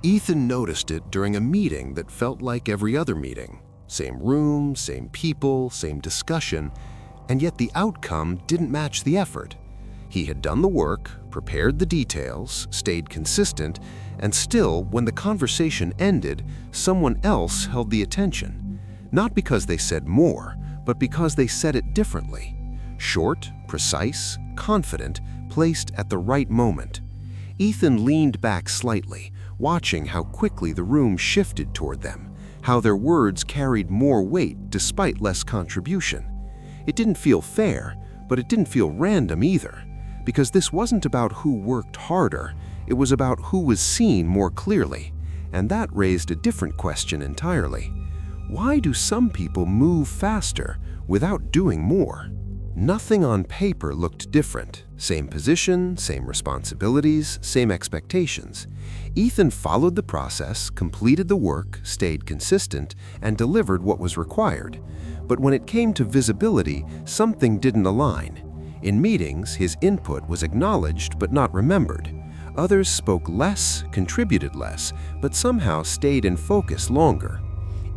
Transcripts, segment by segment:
Ethan noticed it during a meeting that felt like every other meeting. Same room, same people, same discussion, and yet the outcome didn't match the effort. He had done the work, prepared the details, stayed consistent, and still, when the conversation ended, someone else held the attention. Not because they said more, but because they said it differently. Short, precise, confident, placed at the right moment. Ethan leaned back slightly, watching how quickly the room shifted toward them, how their words carried more weight despite less contribution. It didn't feel fair, but it didn't feel random either, because this wasn't about who worked harder, it was about who was seen more clearly. And that raised a different question entirely. Why do some people move faster without doing more? Nothing on paper looked different. Same position, same responsibilities, same expectations. Ethan followed the process, completed the work, stayed consistent, and delivered what was required. But when it came to visibility, something didn't align. In meetings, his input was acknowledged but not remembered. Others spoke less, contributed less, but somehow stayed in focus longer.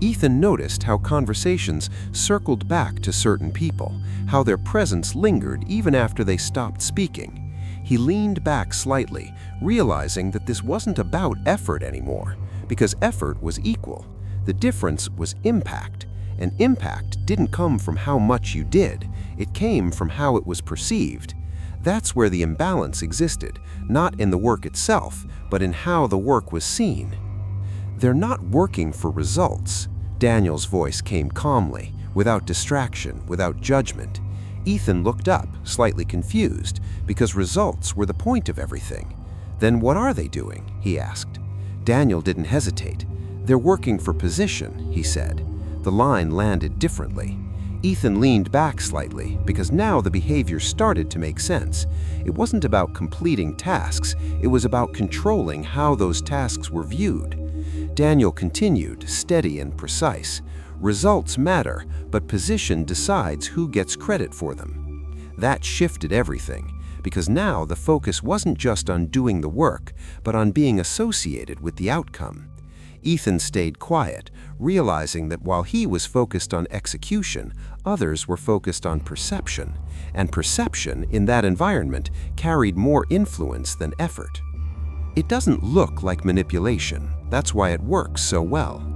Ethan noticed how conversations circled back to certain people, how their presence lingered even after they stopped speaking. He leaned back slightly, realizing that this wasn't about effort anymore, because effort was equal. The difference was impact, and impact didn't come from how much you did, it came from how it was perceived. That's where the imbalance existed, not in the work itself, but in how the work was seen. They're not working for results. Daniel's voice came calmly, without distraction, without judgment. Ethan looked up, slightly confused, because results were the point of everything. Then what are they doing? He asked. Daniel didn't hesitate. They're working for position, he said. The line landed differently. Ethan leaned back slightly, because now the behavior started to make sense. It wasn't about completing tasks, it was about controlling how those tasks were viewed. Daniel continued, steady and precise. Results matter, but position decides who gets credit for them. That shifted everything, because now the focus wasn't just on doing the work, but on being associated with the outcome. Ethan stayed quiet, realizing that while he was focused on execution, others were focused on perception, and perception in that environment carried more influence than effort. It doesn't look like manipulation. That's why it works so well.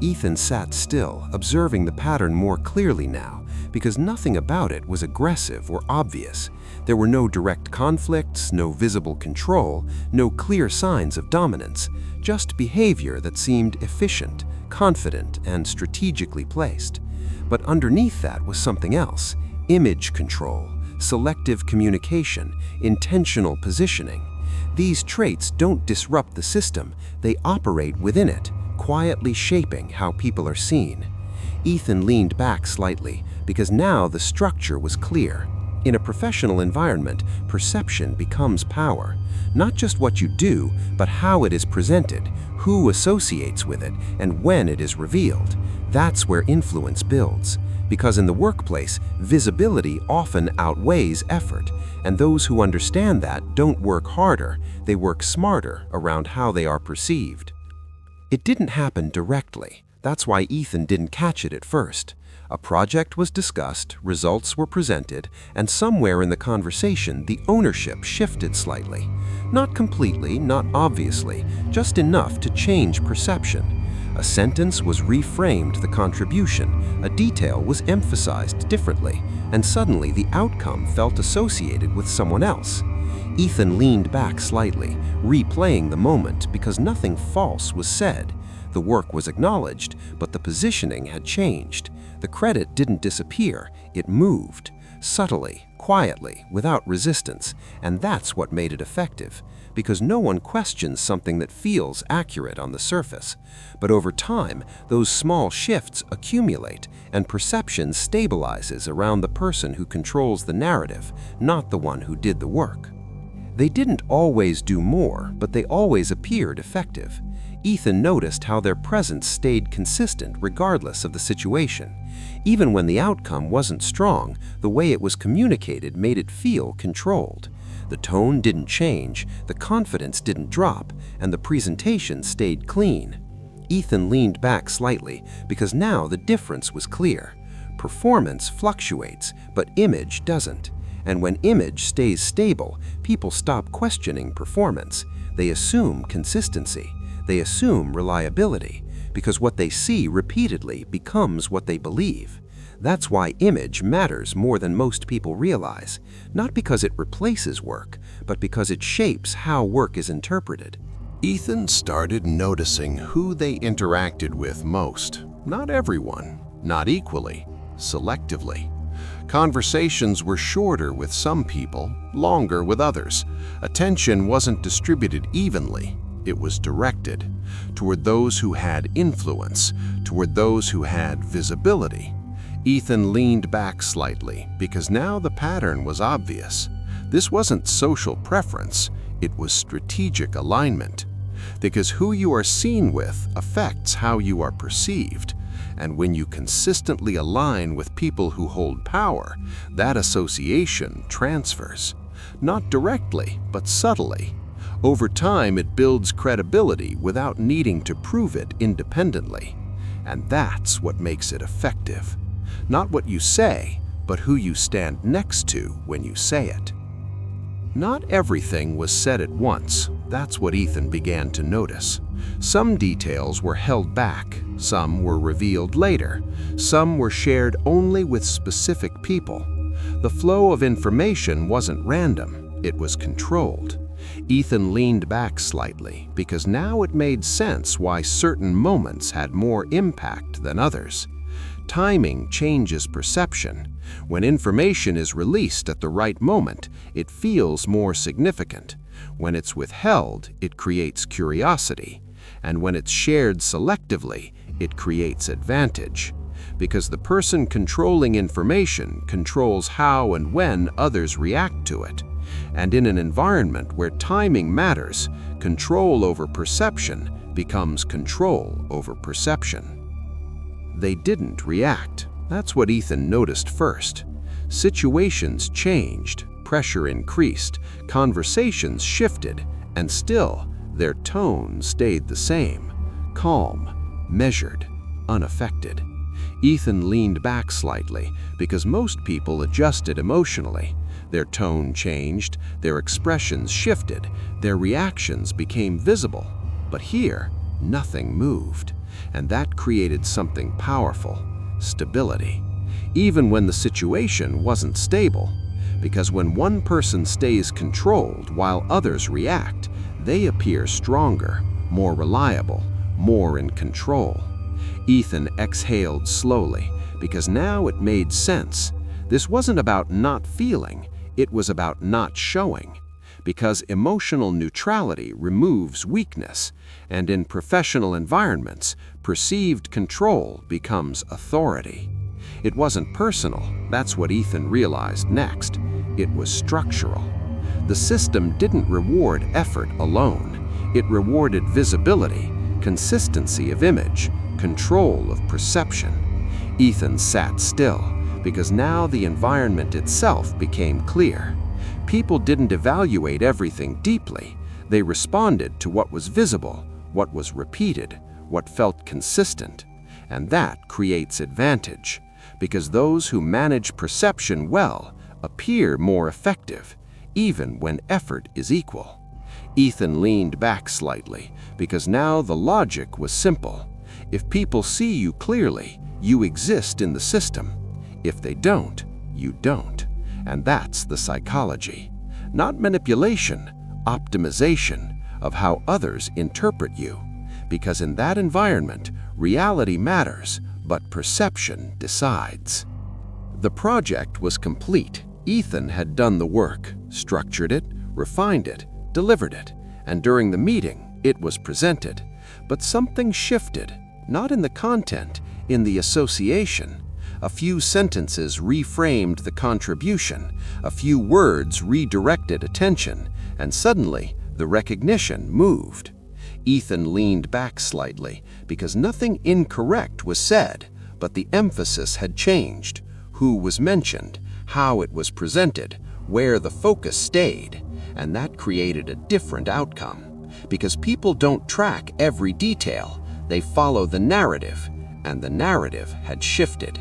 Ethan sat still, observing the pattern more clearly now, because nothing about it was aggressive or obvious. There were no direct conflicts, no visible control, no clear signs of dominance, just behavior that seemed efficient, confident, and strategically placed. But underneath that was something else: image control, selective communication, intentional positioning. These traits don't disrupt the system, they operate within it, quietly shaping how people are seen. Ethan leaned back slightly, because now the structure was clear. In a professional environment, perception becomes power. Not just what you do, but how it is presented, who associates with it, and when it is revealed. That's where influence builds. Because in the workplace, visibility often outweighs effort, and those who understand that don't work harder, they work smarter around how they are perceived. It didn't happen directly. That's why Ethan didn't catch it at first. A project was discussed, results were presented, and somewhere in the conversation, the ownership shifted slightly. Not completely, not obviously, just enough to change perception. A sentence was reframed the contribution, a detail was emphasized differently, and suddenly the outcome felt associated with someone else. Ethan leaned back slightly, replaying the moment because nothing false was said. The work was acknowledged, but the positioning had changed. The credit didn't disappear, it moved. Subtly, quietly, without resistance, and that's what made it effective. Because no one questions something that feels accurate on the surface. But over time, those small shifts accumulate, and perception stabilizes around the person who controls the narrative, not the one who did the work. They didn't always do more, but they always appeared effective. Ethan noticed how their presence stayed consistent regardless of the situation. Even when the outcome wasn't strong, the way it was communicated made it feel controlled. The tone didn't change, the confidence didn't drop, and the presentation stayed clean. Ethan leaned back slightly because now the difference was clear. Performance fluctuates, but image doesn't. And when image stays stable, people stop questioning performance. They assume consistency. They assume reliability, because what they see repeatedly becomes what they believe. That's why image matters more than most people realize, not because it replaces work, but because it shapes how work is interpreted. Ethan started noticing who they interacted with most. Not everyone, not equally, selectively. Conversations were shorter with some people, longer with others. Attention wasn't distributed evenly. It was directed toward those who had influence, toward those who had visibility. Ethan leaned back slightly because now the pattern was obvious. This wasn't social preference, it was strategic alignment. Because who you are seen with affects how you are perceived. And when you consistently align with people who hold power, that association transfers. Not directly, but subtly. Over time, it builds credibility without needing to prove it independently. And that's what makes it effective. Not what you say, but who you stand next to when you say it. Not everything was said at once. That's what Ethan began to notice. Some details were held back, some were revealed later, some were shared only with specific people. The flow of information wasn't random, it was controlled. Ethan leaned back slightly because now it made sense why certain moments had more impact than others. Timing changes perception. When information is released at the right moment, it feels more significant. When it's withheld, it creates curiosity. And when it's shared selectively, it creates advantage. Because the person controlling information controls how and when others react to it. And in an environment where timing matters, control over perception becomes control over perception. They didn't react. That's what Ethan noticed first. Situations changed, pressure increased, conversations shifted, and still, their tone stayed the same. Calm, measured, unaffected. Ethan leaned back slightly because most people adjusted emotionally. Their tone changed, their expressions shifted, their reactions became visible. But here, nothing moved. And that created something powerful, stability. Even when the situation wasn't stable. Because when one person stays controlled while others react, they appear stronger, more reliable, more in control. Ethan exhaled slowly because now it made sense. This wasn't about not feeling, it was about not showing. Because emotional neutrality removes weakness, and in professional environments, perceived control becomes authority. It wasn't personal, that's what Ethan realized next. It was structural. The system didn't reward effort alone. It rewarded visibility, consistency of image, control of perception. Ethan sat still, because now the environment itself became clear. People didn't evaluate everything deeply. They responded to what was visible, what was repeated, what felt consistent. And that creates advantage, because those who manage perception well appear more effective, even when effort is equal. Ethan leaned back slightly, because now the logic was simple. If people see you clearly, you exist in the system. If they don't, you don't. And that's the psychology. Not manipulation, optimization of how others interpret you. Because in that environment, reality matters, but perception decides. The project was complete. Ethan had done the work, structured it, refined it, delivered it, and during the meeting, it was presented. But something shifted, not in the content, in the association. A few sentences reframed the contribution, a few words redirected attention, and suddenly the recognition moved. Ethan leaned back slightly because nothing incorrect was said, but the emphasis had changed. Who was mentioned, how it was presented, where the focus stayed. and that created a different outcome. Because people don't track every detail, they follow the narrative, and the narrative had shifted.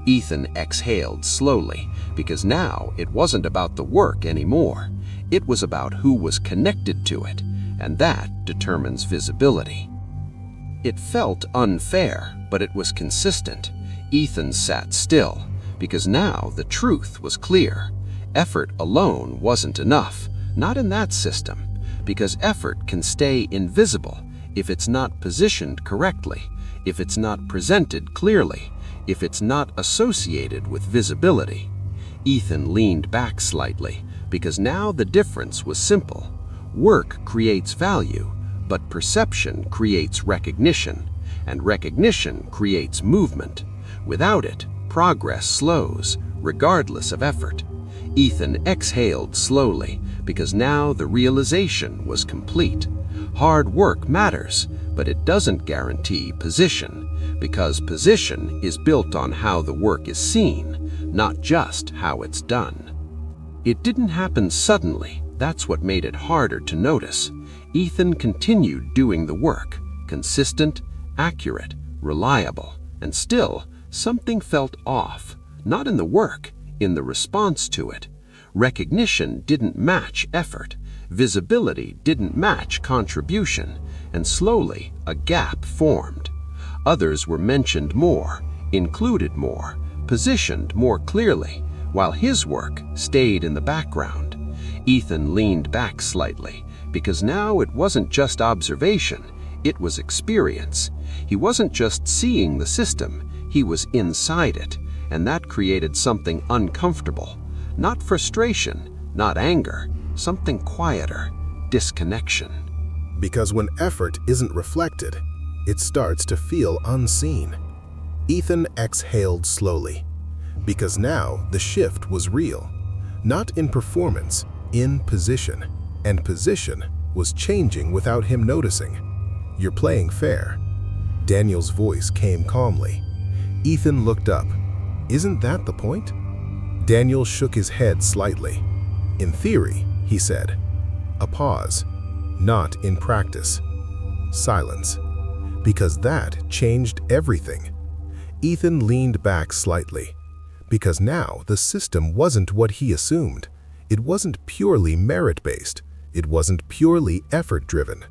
Ethan exhaled slowly, because now it wasn't about the work anymore. It was about who was connected to it, and that determines visibility. It felt unfair, but it was consistent. Ethan sat still, because now the truth was clear. Effort alone wasn't enough, not in that system, because effort can stay invisible if it's not positioned correctly, if it's not presented clearly, if it's not associated with visibility. Ethan leaned back slightly, because now the difference was simple. Work creates value, but perception creates recognition, and recognition creates movement. Without it, progress slows, regardless of effort. Ethan exhaled slowly, because now the realization was complete. Hard work matters, but it doesn't guarantee position, because position is built on how the work is seen, not just how it's done. It didn't happen suddenly. That's what made it harder to notice. Ethan continued doing the work, consistent, accurate, reliable, and still, something felt off, not in the work, in the response to it. Recognition didn't match effort, visibility didn't match contribution, and slowly a gap formed. Others were mentioned more, included more, positioned more clearly, while his work stayed in the background. Ethan leaned back slightly, because now it wasn't just observation, it was experience. He wasn't just seeing the system, he was inside it, and that created something uncomfortable. Not frustration, not anger, something quieter, disconnection. Because when effort isn't reflected, it starts to feel unseen. Ethan exhaled slowly, because now the shift was real, not in performance, in position, and position was changing without him noticing. "You're playing fair." Daniel's voice came calmly. Ethan looked up. "Isn't that the point?" Daniel shook his head slightly. "In theory," he said. A pause. "Not in practice." Silence. Because that changed everything. Ethan leaned back slightly, because now the system wasn't what he assumed. It wasn't purely merit-based. It wasn't purely effort-driven.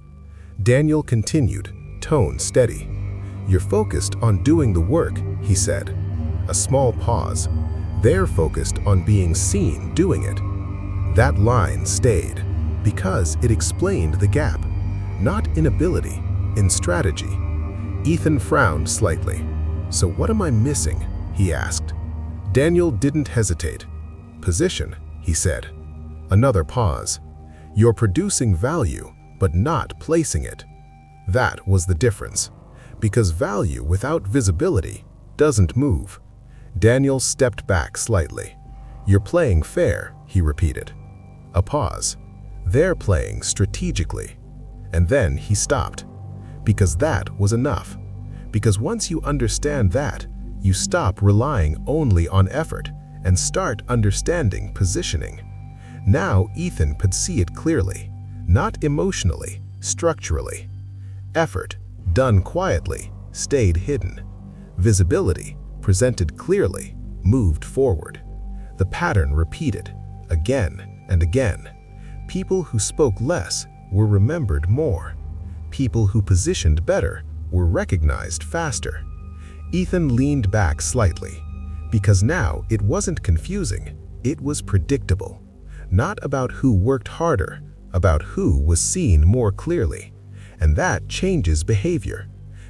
Daniel continued, tone steady. "You're focused on doing the work," he said. A small pause. "They're focused on being seen doing it." That line stayed, because it explained the gap. Not in ability, in strategy. Ethan frowned slightly. "So what am I missing?" he asked. Daniel didn't hesitate. "Position," he said. Another pause. "You're producing value, but not placing it." That was the difference. Because value without visibility doesn't move. Daniel stepped back slightly. "You're playing fair," he repeated. A pause. "They're playing strategically." And then he stopped. Because that was enough. Because once you understand that, you stop relying only on effort and start understanding positioning. Now Ethan could see it clearly, not emotionally, structurally. Effort, done quietly, stayed hidden. Visibility, presented clearly, moved forward. The pattern repeated, again and again. People who spoke less were remembered more. People who positioned better were recognized faster. Ethan leaned back slightly, because now it wasn't confusing, it was predictable. Not about who worked harder, about who was seen more clearly. And that changes behavior,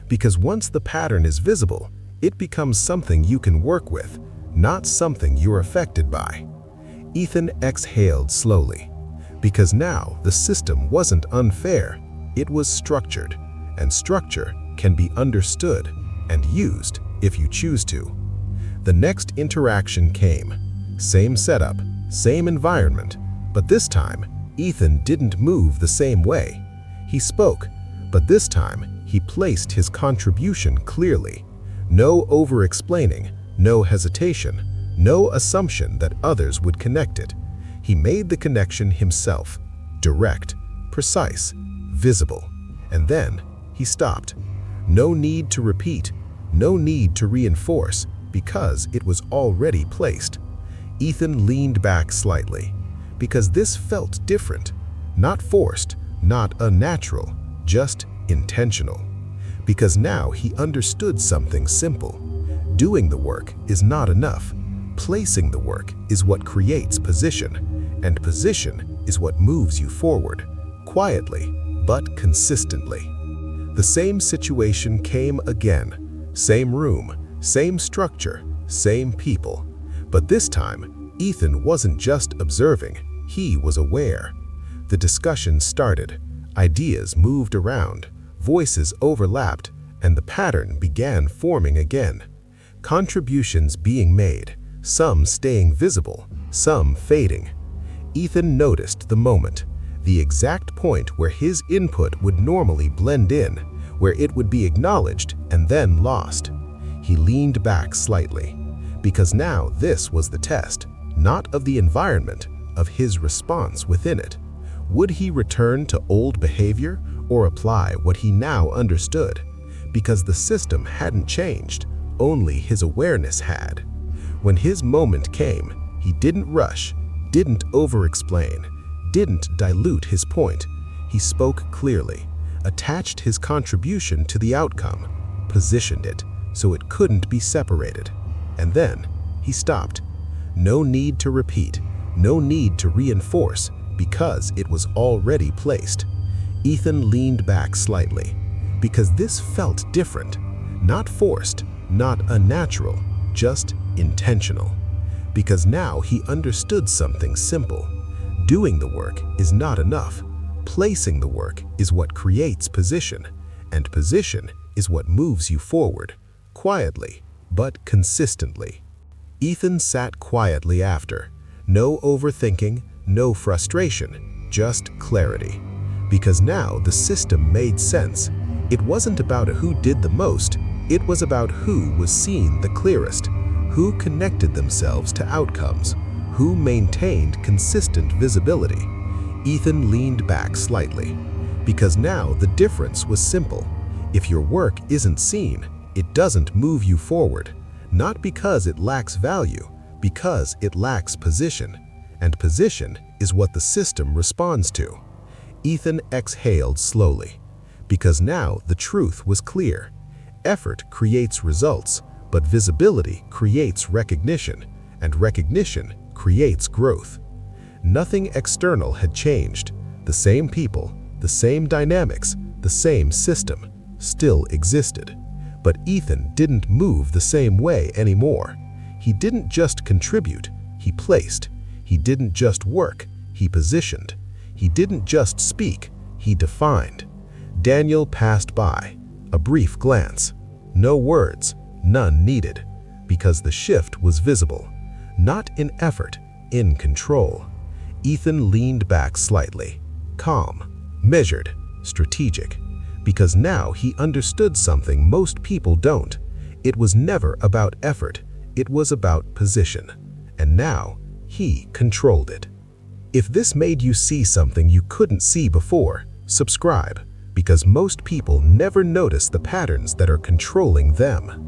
because once the pattern is visible, it becomes something you can work with, not something you're affected by. Ethan exhaled slowly, because now the system wasn't unfair, it was structured, and structure can be understood and used if you choose to. The next interaction came. Same setup, same environment, but this time, Ethan didn't move the same way. He spoke, but this time, he placed his contribution clearly. No over-explaining, no hesitation, no assumption that others would connect it. He made the connection himself, direct, precise, visible. And then he stopped. No need to repeat, no need to reinforce, because it was already placed. Ethan leaned back slightly, because this felt different, not forced, not unnatural, just intentional. Because now he understood something simple. Doing the work is not enough. Placing the work is what creates position, and position is what moves you forward, quietly but consistently. The same situation came again. Same room, same structure, same people. But this time, Ethan wasn't just observing, he was aware. The discussion started. Ideas moved around, voices overlapped, and the pattern began forming again. Contributions being made, some staying visible, some fading. Ethan noticed the moment, the exact point where his input would normally blend in, where it would be acknowledged and then lost. He leaned back slightly, because now this was the test, not of the environment, of his response within it. Would he return to old behavior or apply what he now understood? Because the system hadn't changed, only his awareness had. When his moment came, he didn't rush, didn't over-explain, didn't dilute his point. He spoke clearly, attached his contribution to the outcome, positioned it so it couldn't be separated. And then he stopped. No need to repeat, no need to reinforce, because it was already placed. Ethan leaned back slightly, because this felt different, not forced, not unnatural, just intentional. Because now he understood something simple. Doing the work is not enough. Placing the work is what creates position, and position is what moves you forward, quietly but consistently. Ethan sat quietly after. No overthinking, no frustration, just clarity. Because now the system made sense. It wasn't about who did the most, it was about who was seen the clearest, who connected themselves to outcomes, who maintained consistent visibility. Ethan leaned back slightly, because now the difference was simple. If your work isn't seen, it doesn't move you forward, not because it lacks value, because it lacks position, and position is what the system responds to. Ethan exhaled slowly, because now the truth was clear. Effort creates results, but visibility creates recognition, and recognition creates growth. Nothing external had changed. The same people, the same dynamics, the same system still existed. But Ethan didn't move the same way anymore. He didn't just contribute, he placed. He didn't just work, he positioned. He didn't just speak, he defined. Daniel passed by, a brief glance. No words, none needed, because the shift was visible. Not in effort, in control. Ethan leaned back slightly, calm, measured, strategic, because now he understood something most people don't. It was never about effort, it was about position. And now, he controlled it. If this made you see something you couldn't see before, subscribe, because most people never notice the patterns that are controlling them.